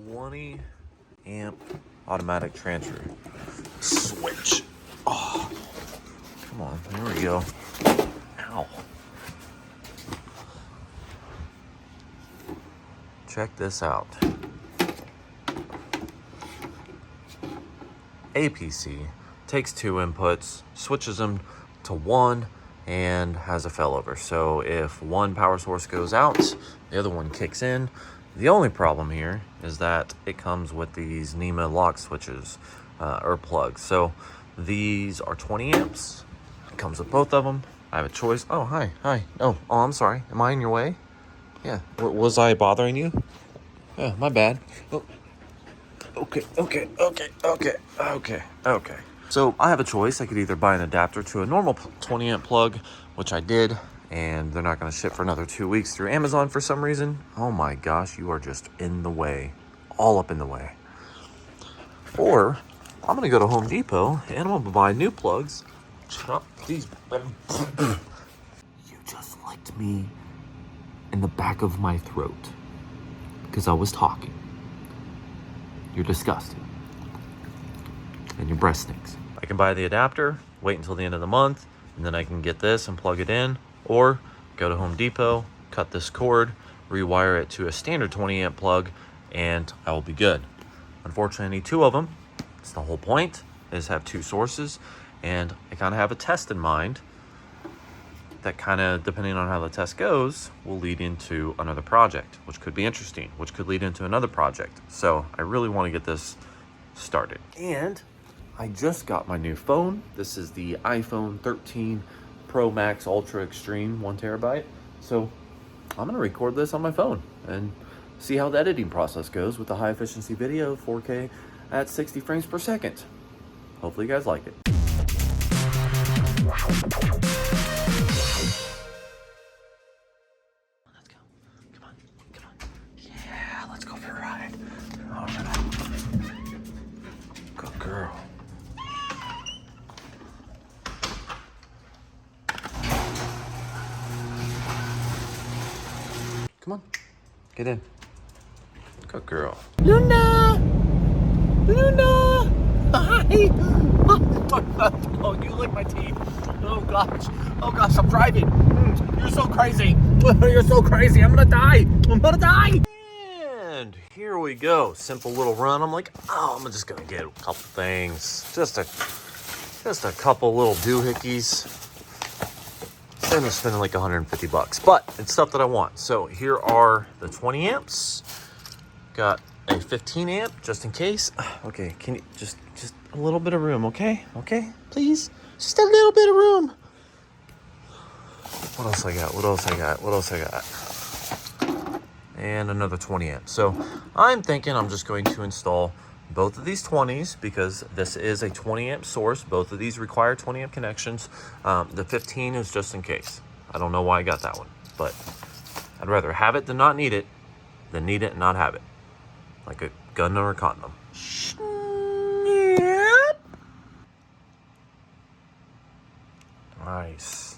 20 amp automatic transfer switch. Oh, come on, there we go. Ow. Check this out. APC takes 2 inputs, switches them to 1, and has a failover. So if one power source goes out, the other one kicks in. The only problem here is that it comes with these NEMA lock switches or plugs. So these are 20 amps. It comes with both of them. I have a choice. Oh, hi. Oh, I'm sorry. Am I in your way? Yeah. Was I bothering you? Yeah, my bad. Oh. Okay. So I have a choice. I could either buy an adapter to a normal 20 amp plug, which I did, and they're not going to ship for another 2 weeks through Amazon for some reason. Oh my gosh, you are just in the way, all up in the way. Or I'm going to go to Home Depot and I'm going to buy new plugs. These. You just licked me in the back of my throat because I was talking. You're disgusting. And your breath stinks. I can buy the adapter, wait until the end of the month, and then I can get this and plug it in, or go to Home Depot, cut this cord, rewire it to a standard 20 amp plug, and I will be good. Unfortunately, I need 2 of them. That's the whole point, is have 2 sources, and I kind of have a test in mind that kind of, depending on how the test goes, will lead into another project, which could be interesting, which could lead into another project. So I really want to get this started. And I just got my new phone. This is the iPhone 13 Pro Max Ultra Extreme 1 terabyte. So I'm gonna record this on my phone and see how the editing process goes with the high efficiency video, 4K at 60 frames per second. Hopefully you guys like it. Let's go. Come on. Yeah, let's go for a ride. All right. Good girl. Come on, get in. Good girl. Luna! Hi! Oh, you lick my teeth. Oh gosh, I'm driving. You're so crazy. You're so crazy. I'm gonna die. And here we go. Simple little run. I'm like, I'm just gonna get a couple things. Just a couple little doohickeys. Instead of spending like $150, but it's stuff that I want. So here are the 20 amps. Got a 15 amp just in case. Okay, can you just a little bit of room, okay? Okay, please, just a little bit of room. What else I got? And another 20 amps. So I'm thinking I'm just going to install both of these 20s because this is a 20 amp source. Both of these require 20 amp connections. The 15 is just in case. I don't know why I got that one, but I'd rather have it than not need it than need it and not have it. Like a gun or a condom. Nice.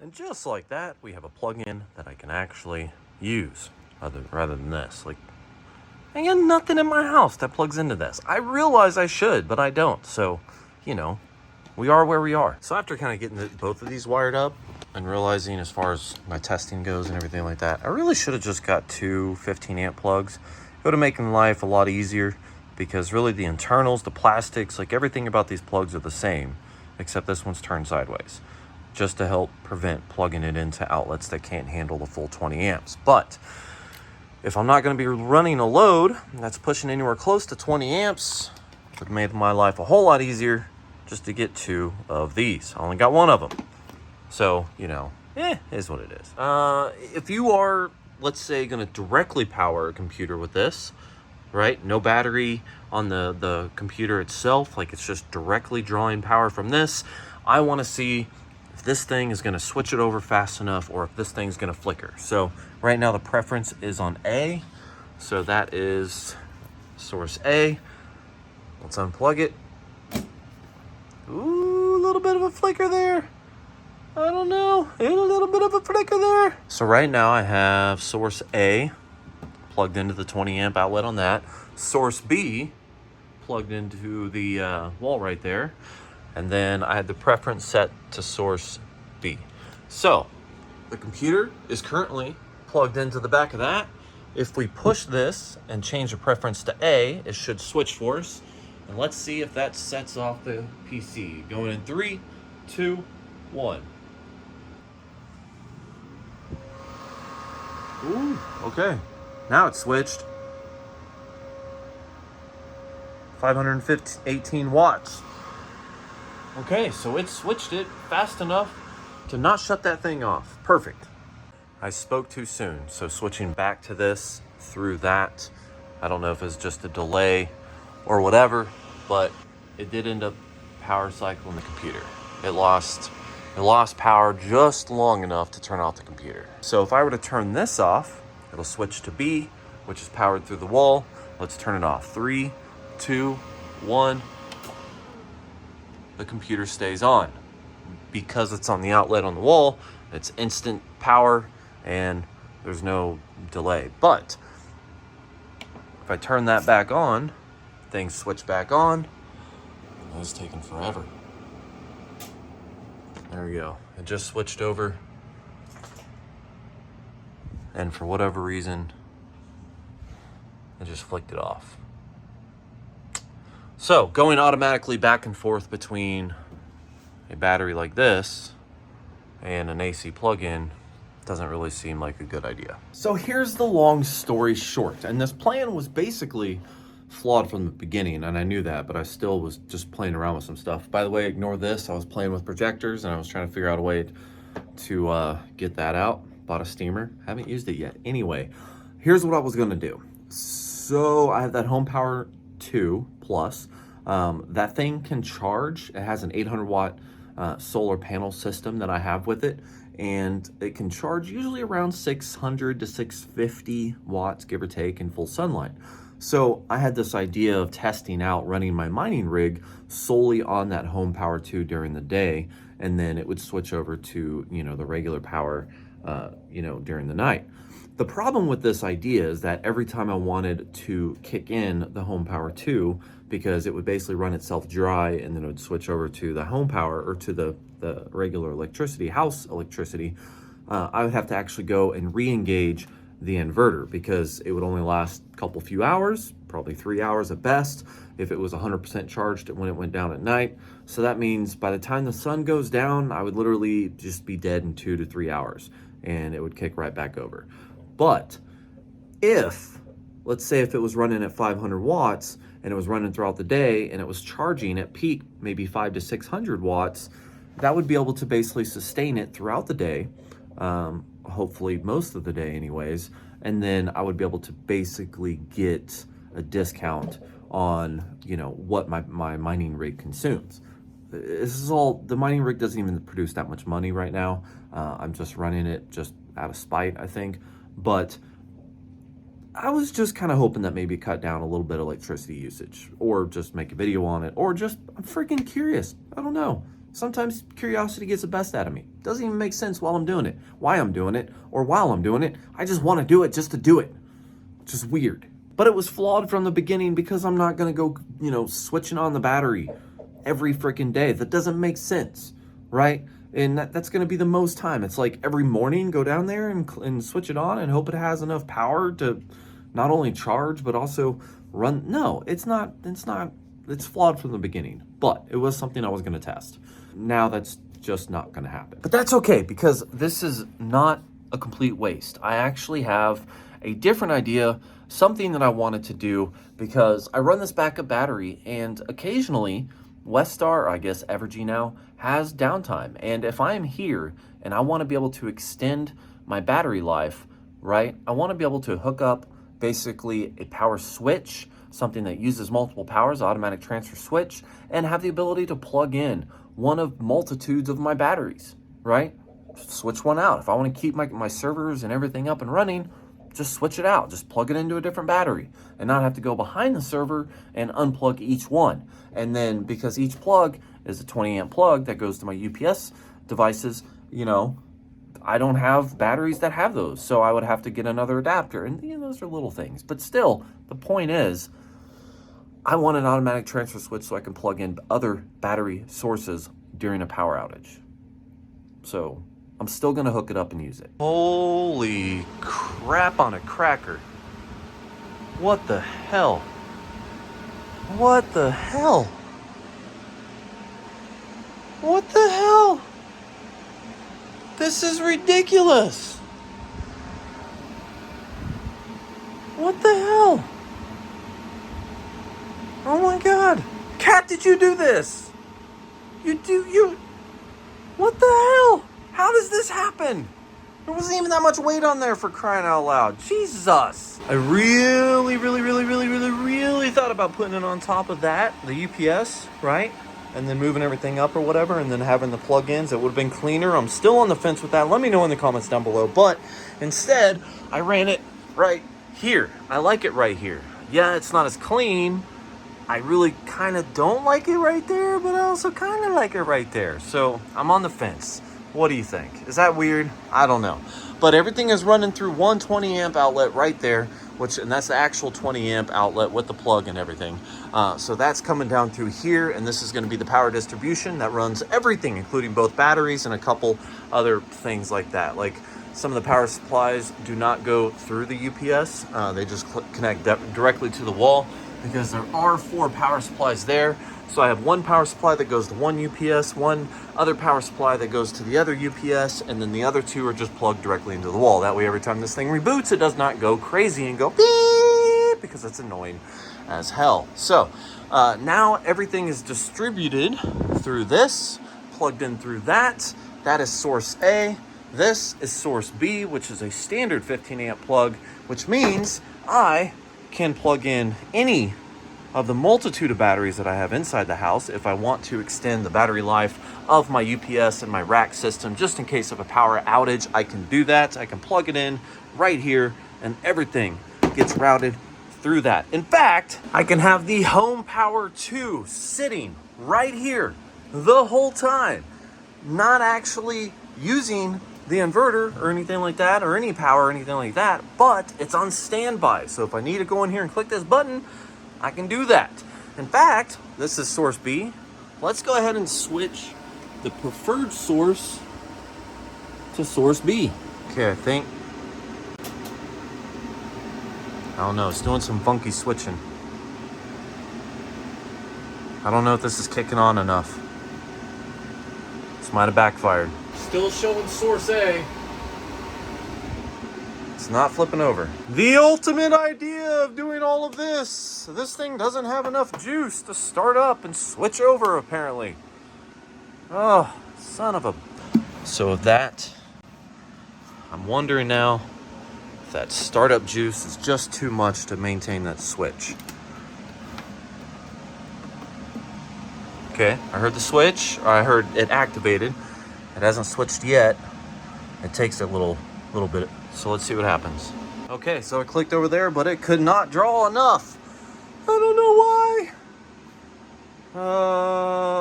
And just like that, we have a plug-in that I can actually use rather than this. Like, I got nothing in my house that plugs into this. I realize I should, but I don't. So, you know, we are where we are. So after kind of getting both of these wired up and realizing as far as my testing goes and everything like that, I really should have just got 2 15 amp plugs. It would have made life a lot easier because really the internals, the plastics, like everything about these plugs are the same, except this one's turned sideways, just to help prevent plugging it into outlets that can't handle the full 20 amps. But if I'm not going to be running a load that's pushing anywhere close to 20 amps, it would have made my life a whole lot easier just to get 2 of these. I only got 1 of them. So, you know, is what it is. If you are, let's say, going to directly power a computer with this, right? No battery on the computer itself. Like, it's just directly drawing power from this. I want to see if this thing is going to switch it over fast enough or if this thing's going to flicker. So right now the preference is on A. So that is source A. Let's unplug it. Ooh, a little bit of a flicker there. I don't know. A little bit of a flicker there. So right now I have source A plugged into the 20 amp outlet on that. Source B plugged into the wall right there. And then I had the preference set to source B. So the computer is currently plugged into the back of that. If we push this and change the preference to A, it should switch for us. And let's see if that sets off the PC. Going in 3, 2, 1. Ooh, okay. Now it's switched. 518 watts. Okay, so it switched it fast enough to not shut that thing off. Perfect. I spoke too soon, so switching back to this through that, I don't know if it's just a delay or whatever, but it did end up power cycling the computer. It lost power just long enough to turn off the computer. So if I were to turn this off, it'll switch to B, which is powered through the wall. Let's turn it off. 3, 2, 1. The computer stays on. Because it's on the outlet on the wall, it's instant power and there's no delay. But if I turn that back on, things switch back on. That was taking forever. There we go. It just switched over. And for whatever reason, it just flicked it off. So going automatically back and forth between a battery like this and an AC plug-in doesn't really seem like a good idea. So here's the long story short. And this plan was basically flawed from the beginning, and I knew that, but I still was just playing around with some stuff. By the way, ignore this. I was playing with projectors and I was trying to figure out a way to get that out. Bought a steamer. Haven't used it yet. Anyway, here's what I was gonna do. So I have that Home Power 2 Plus. That thing can charge. It has an 800 watt solar panel system that I have with it, and it can charge usually around 600 to 650 watts, give or take, in full sunlight. So I had this idea of testing out running my mining rig solely on that Home Power 2 during the day, and then it would switch over to, the regular power, during the night. The problem with this idea is that every time I wanted to kick in the Home Power 2, because it would basically run itself dry and then it would switch over to the home power or to the regular electricity, house electricity, I would have to actually go and re-engage the inverter because it would only last a few hours, probably 3 hours at best, if it was 100% charged when it went down at night. So that means by the time the sun goes down, I would literally just be dead in 2 to 3 hours and it would kick right back over. But let's say if it was running at 500 watts and it was running throughout the day and it was charging at peak, maybe 500 to 600 watts, that would be able to basically sustain it throughout the day, hopefully most of the day anyways, and then I would be able to basically get a discount on, what my mining rig consumes. This is all, the mining rig doesn't even produce that much money right now. I'm just running it just out of spite, I think. But I was just kind of hoping that maybe cut down a little bit of electricity usage, or just make a video on it, or just, I'm freaking curious. I don't know. Sometimes curiosity gets the best out of me. Doesn't even make sense while I'm doing it, why I'm doing it, or while I'm doing it. I just want to do it just to do it. It's just weird. But it was flawed from the beginning because I'm not going to go, switching on the battery every freaking day. That doesn't make sense, right? And that's going to be the most time. It's like every morning, go down there and switch it on and hope it has enough power to not only charge, but also run. No, it's not. It's flawed from the beginning, but it was something I was going to test. Now that's just not going to happen. But that's okay, because this is not a complete waste. I actually have a different idea, something that I wanted to do, because I run this backup battery and occasionally Westar, I guess Evergy now, has downtime. And if I'm here and I want to be able to extend my battery life, right, I want to be able to hook up basically a power switch, something that uses multiple powers, automatic transfer switch, and have the ability to plug in one of multitudes of my batteries, right? Switch one out. If I want to keep my servers and everything up and running, just switch it out. Just plug it into a different battery and not have to go behind the server and unplug each one. And then because each plug is a 20 amp plug that goes to my UPS devices, I don't have batteries that have those, so I would have to get another adapter. And those are little things. But still, the point is, I want an automatic transfer switch so I can plug in other battery sources during a power outage. So I'm still gonna hook it up and use it. Holy crap on a cracker. What the hell? What the hell? What the hell? This is ridiculous. What the hell? Oh my God. Cat, did you do this? What the hell? How does this happen? There wasn't even that much weight on there, for crying out loud. Jesus. I really thought about putting it on top of that, the UPS, right? And then moving everything up or whatever, and then having the plug-ins. It would have been cleaner. I'm still on the fence with that. Let me know in the comments down below. But instead, I ran it right here. I like it right here. Yeah, it's not as clean. I really kind of don't like it right there, but I also kind of like it right there. So I'm on the fence. What do you think? Is that weird? I don't know. But everything is running through one 20 amp outlet right there, and that's the actual 20 amp outlet with the plug and everything. So that's coming down through here, and this is going to be the power distribution that runs everything, including both batteries and a couple other things like that. Like some of the power supplies do not go through the UPS. They just connect directly to the wall, because there are 4 power supplies there. So I have one power supply that goes to one UPS, one other power supply that goes to the other UPS, and then the other 2 are just plugged directly into the wall. That way, every time this thing reboots, it does not go crazy and go beep, because it's annoying as hell. So now everything is distributed through this, plugged in through that. That is source A. This is source B, which is a standard 15 amp plug, which means I can plug in any of the multitude of batteries that I have inside the house if I want to extend the battery life of my UPS and my rack system. Just in case of a power outage, I can do that. I can plug it in right here, and everything gets routed through that. In fact, I can have the Home Power 2 sitting right here the whole time, not actually using the inverter or anything like that, or any power or anything like that, but it's on standby. So if I need to go in here and click this button, I can do that. In fact, this is source B. Let's go ahead and switch the preferred source to source B. Okay, I don't know, it's doing some funky switching. I don't know if this is kicking on enough. This might have backfired. Still showing source A. It's not flipping over. The ultimate idea of doing all of this. This thing doesn't have enough juice to start up and switch over, apparently. Oh, son of a... So that, I'm wondering now if that startup juice is just too much to maintain that switch. Okay, I heard the switch, or I heard it activated. It hasn't switched yet. It takes a little bit, so let's see what happens. Okay, so I clicked over there, but it could not draw enough. I don't know why.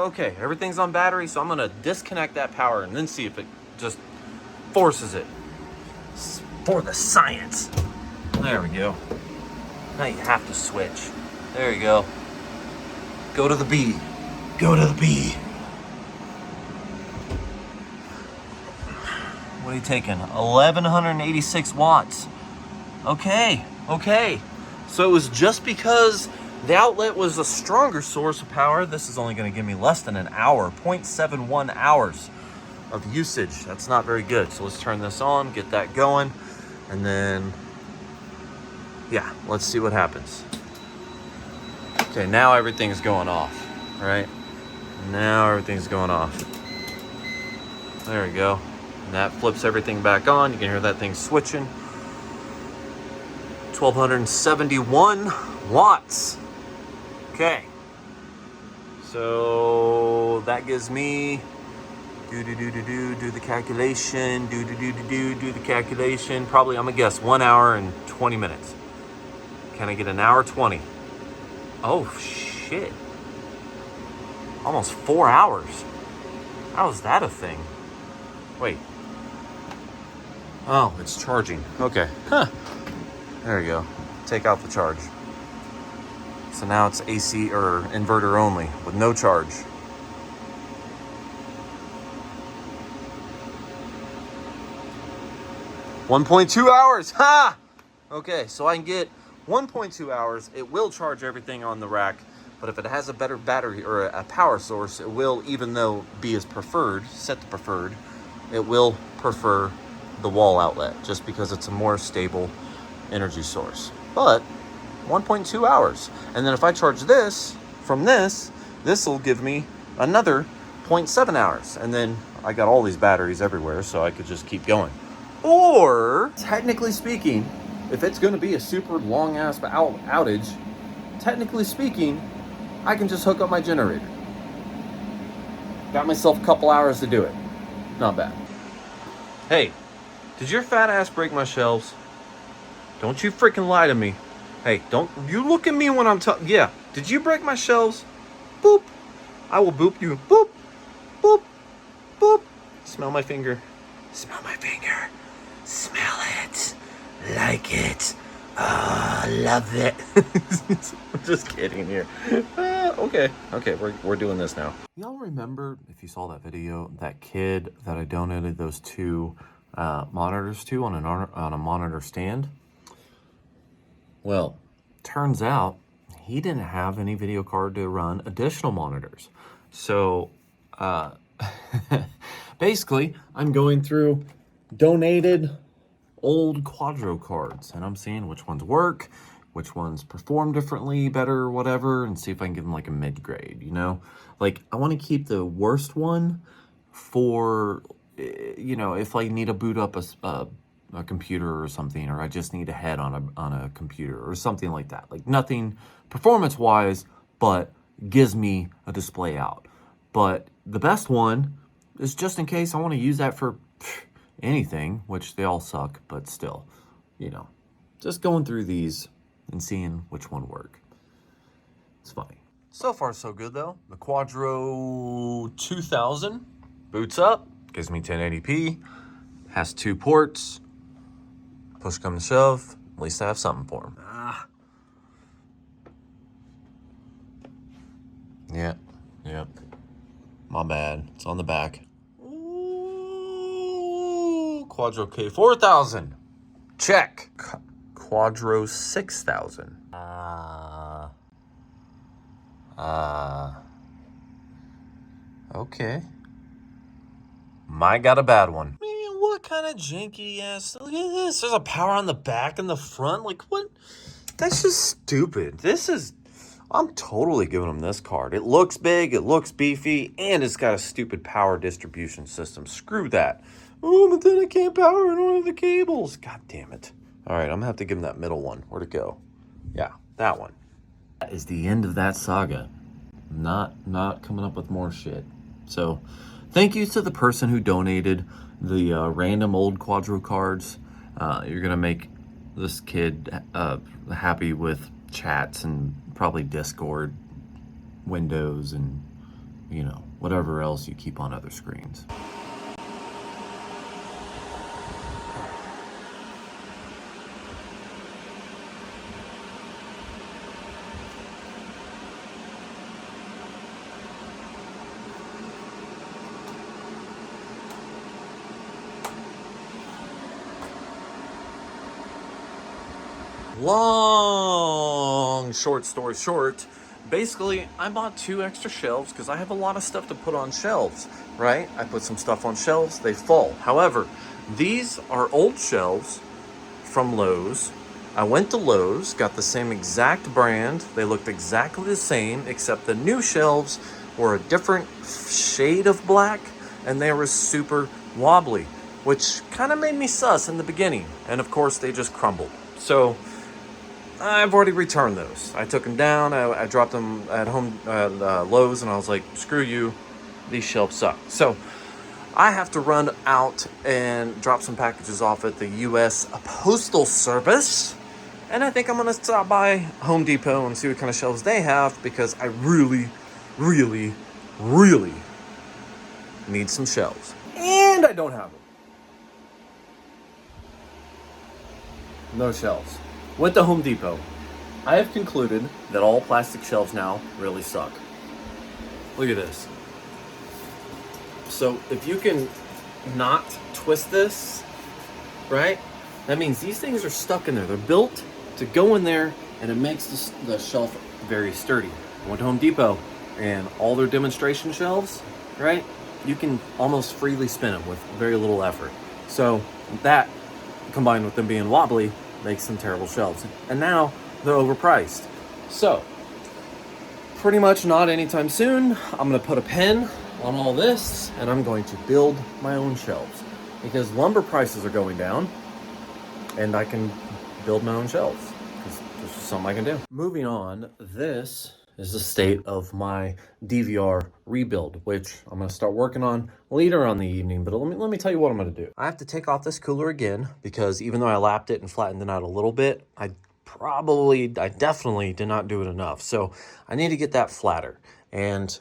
Okay, everything's on battery, so I'm gonna disconnect that power and then see if it just forces it. For the science. There we go. Now you have to switch. There you go. Go to the B. Go to the B. What are you taking? 1186 watts. Okay. So it was just because the outlet was a stronger source of power. This is only going to give me less than an hour, 0.71 hours of usage. That's not very good. So let's turn this on, get that going, and then, yeah, let's see what happens. Okay, now everything's going off, right? Now everything's going off. There we go. And that flips everything back on. You can hear that thing switching. 1271 watts. Okay. So that gives me do the calculation. Do the calculation. Probably, I'm gonna guess 1 hour and 20 minutes. Can I get an hour 20? Oh shit. Almost 4 hours. How is that a thing? Wait. Oh, it's charging. Okay. Huh. There you go. Take out the charge. So now it's AC or inverter only with no charge. $1.2 hours. Ha! Okay, so I can get 1.2 hours. It will charge everything on the rack, but if it has a better battery or a power source, it will, even though B is preferred, set to preferred, it will prefer the wall outlet just because it's a more stable energy source. But 1.2 hours. And then if I charge this from this will give me another 0.7 hours. And then I got all these batteries everywhere, so I could just keep going. Or, technically speaking, if it's going to be a super long-ass outage, technically speaking, I can just hook up my generator. Got myself a couple hours to do it. Not bad. Hey, did your fat ass break my shelves? Don't you freaking lie to me. Hey, don't you look at me when I'm talking. Yeah, did you break my shelves? Boop. I will boop you. Boop. Boop. Boop. Smell my finger. Smell my finger. Smell it. Like it. Oh, love it. I'm just kidding here. Okay, we're doing this now. Y'all remember, if you saw that video, that kid that I donated those two monitors to on a monitor stand? Well, turns out he didn't have any video card to run additional monitors. So, basically, I'm going through donated old Quadro cards, and I'm seeing which ones work, which ones perform differently, better, whatever, and see if I can give them like a mid-grade, you know? Like, I want to keep the worst one for, you know, if I need to boot up a computer or something, or I just need a head on a computer or something like that. Like, nothing performance-wise, but gives me a display out. But the best one is just in case I want to use that for anything, which they all suck, but still, you know, just going through these and seeing which one work. It's funny. So far, so good, though. The Quadro 2000 boots up, gives me 1080p, has 2 ports. Push come to shove, at least I have something for him. Yeah. My bad. It's on the back. Ooh, Quadro K4000. Check. Quadro 6000. Okay. Might got a bad one. Man, what kind of janky ass? Look at this. There's a power on the back and the front. Like, what? That's just stupid. I'm totally giving them this card. It looks big, it looks beefy, and it's got a stupid power distribution system. Screw that. Oh, but then I can't power it. I don't have the cables. God damn it. All right, I'm going to have to give him that middle one. Where'd it go? Yeah, that one. That is the end of that saga. Not coming up with more shit. So, thank you to the person who donated the random old Quadro cards. You're going to make this kid happy with chats and probably Discord, Windows, and, you know, whatever else you keep on other screens. Long short story short, basically I bought 2 extra shelves because I have a lot of stuff to put on shelves, right? I put some stuff on shelves, they fall. However, these are old shelves from Lowe's. I went to Lowe's, got the same exact brand. They looked exactly the same, except the new shelves were a different shade of black and they were super wobbly, which kind of made me sus in the beginning. And of course they just crumbled. So I've already returned those. I took them down. I dropped them at home at Lowe's, and I was like, screw you. These shelves suck. So I have to run out and drop some packages off at the U.S. Postal Service. And I think I'm going to stop by Home Depot and see what kind of shelves they have, because I really, really, really need some shelves. And I don't have them. no shelves. Went to Home Depot. I have concluded that all plastic shelves now really suck. Look at this. So if you can not twist this, right? That means these things are stuck in there. They're built to go in there, and it makes the shelf very sturdy. I went to Home Depot, and all their demonstration shelves, right? You can almost freely spin them with very little effort. So that, combined with them being wobbly, makes them terrible shelves. And now they're overpriced. So pretty much not anytime soon. I'm gonna put a pin on all this, and I'm going to build my own shelves because lumber prices are going down, and I can build my own shelves because this is something I can do. Moving on, this is the state of my DVR rebuild, which I'm gonna start working on later on the evening, but let me tell you what I'm gonna do. I have to take off this cooler again because even though I lapped it and flattened it out a little bit, I definitely did not do it enough. So I need to get that flatter, and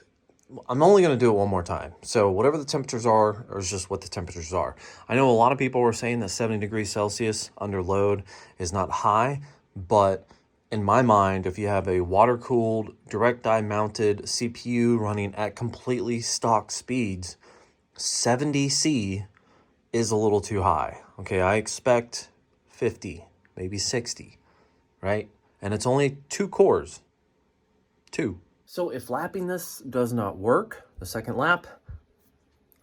I'm only going to do it one more time. So whatever the temperatures are, or is just what the temperatures are. I know a lot of people were saying that 70 degrees Celsius under load is not high, but in my mind, if you have a water-cooled, direct die mounted CPU running at completely stock speeds, 70 C is a little too high. Okay, I expect 50, maybe 60, right? And it's only 2 cores, 2. So if lapping this does not work, the second lap,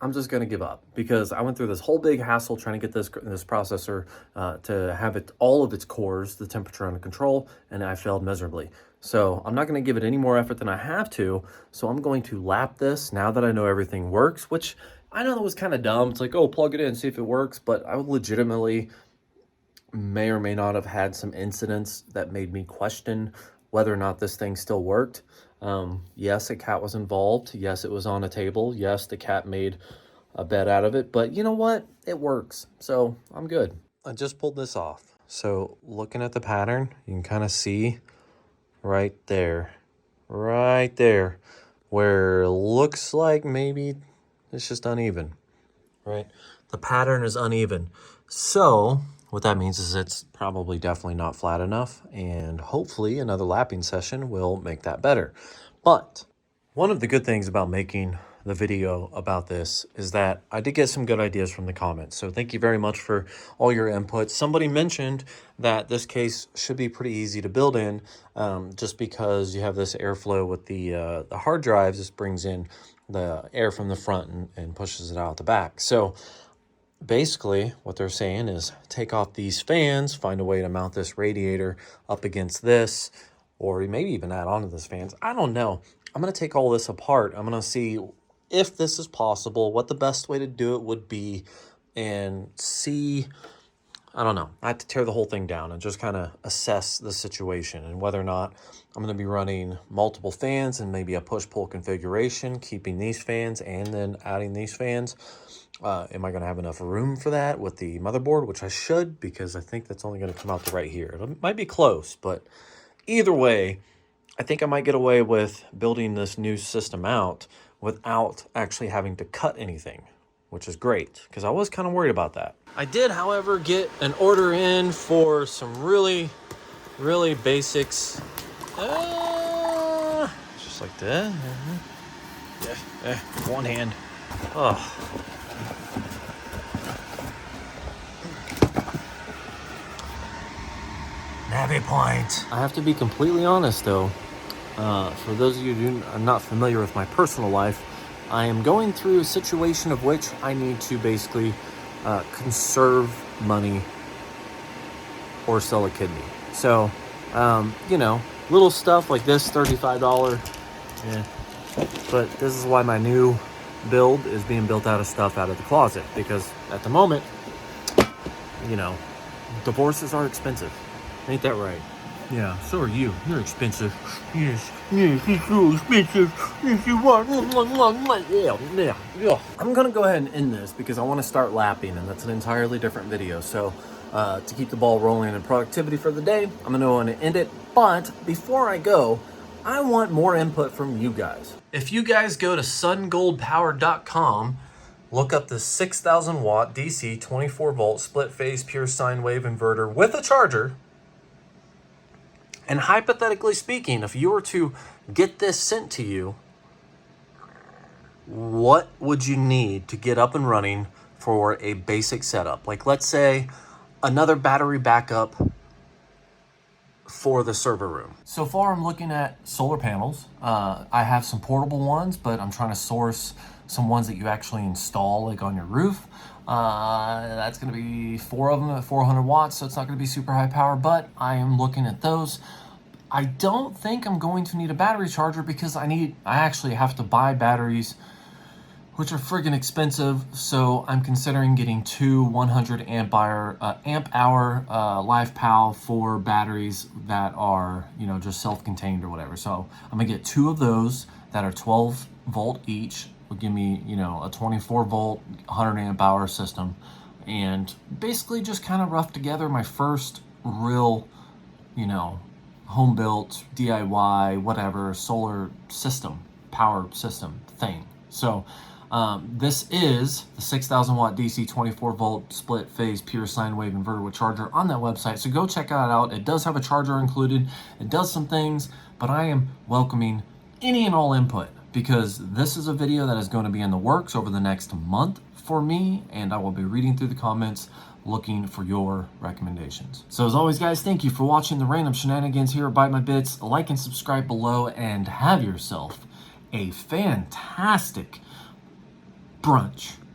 I'm just gonna give up because I went through this whole big hassle trying to get this processor to have all of its cores, the temperature under control, and I failed miserably. So I'm not gonna give it any more effort than I have to, so I'm going to lap this now that I know everything works, which I know that was kind of dumb. It's like, oh, plug it in, see if it works, but I would legitimately may or may not have had some incidents that made me question whether or not this thing still worked. Yes, a cat was involved. Yes, it was on a table. Yes, the cat made a bed out of it. But you know what? It works. So I'm good. I just pulled this off. So looking at the pattern, you can kind of see right there, where it looks like maybe it's just uneven, right? The pattern is uneven. So what that means is it's probably definitely not flat enough, and hopefully another lapping session will make that better. But one of the good things about making the video about this is that I did get some good ideas from the comments. So thank you very much for all your input. Somebody mentioned that this case should be pretty easy to build in, just because you have this airflow with the hard drives. This brings in the air from the front and pushes it out the back. So basically what they're saying is take off these fans, find a way to mount this radiator up against this, or maybe even add on to this fans. I don't know. I'm going to take all this apart. I'm going to see if this is possible, what the best way to do it would be, and see, I don't know. I have to tear the whole thing down and just kind of assess the situation and whether or not I'm going to be running multiple fans and maybe a push-pull configuration, keeping these fans and then adding these fans. Am I going to have enough room for that with the motherboard, which I should, because I think that's only going to come out to right here. It might be close, but either way, I think I might get away with building this new system out without actually having to cut anything, which is great, because I was kind of worried about that. I did, however, get an order in for some really, really basics. Just like that. One hand. Oh. Navy point. I have to be completely honest, though. For those of you who are not familiar with my personal life, I am going through a situation of which I need to basically conserve money or sell a kidney. So, you know, little stuff like this, $35. Yeah. But this is why my new build is being built out of stuff out of the closet, because at the moment, you know, divorces are expensive. Ain't that right? Yeah, so are you. You're expensive. Yes, it's so expensive. If you want, yeah. I'm gonna go ahead and end this because I want to start lapping, and that's an entirely different video. So, to keep the ball rolling and productivity for the day, I'm gonna go on and end it. But before I go, I want more input from you guys. If you guys go to sungoldpower.com, look up the 6,000 watt DC 24 volt split phase pure sine wave inverter with a charger. And hypothetically speaking, if you were to get this sent to you, what would you need to get up and running for a basic setup? Like, let's say another battery backup for the server room. So far, I'm looking at solar panels. I have some portable ones, but I'm trying to source some ones that you actually install, like on your roof. That's going to be 4 of them at 400 watts, so it's not going to be super high power, but I am looking at those. I don't think I'm going to need a battery charger because I actually have to buy batteries, which are friggin' expensive. So I'm considering getting 2 100 amp hour LiFePower 4 batteries that are, you know, just self-contained or whatever. So I'm gonna get 2 of those that are 12 volt each. Will give me, you know, a 24 volt 100 amp hour system, and basically just kind of rough together my first real, you know, home built DIY whatever solar system, power system thing. So this is the 6,000 watt DC 24 volt split phase pure sine wave inverter with charger on that website. So go check it out. It does have a charger included. It does some things, but I am welcoming any and all input because this is a video that is going to be in the works over the next month for me, and I will be reading through the comments looking for your recommendations. So as always, guys, thank you for watching the random shenanigans here at Byte My Bits. Like and subscribe below, and have yourself a fantastic brunch.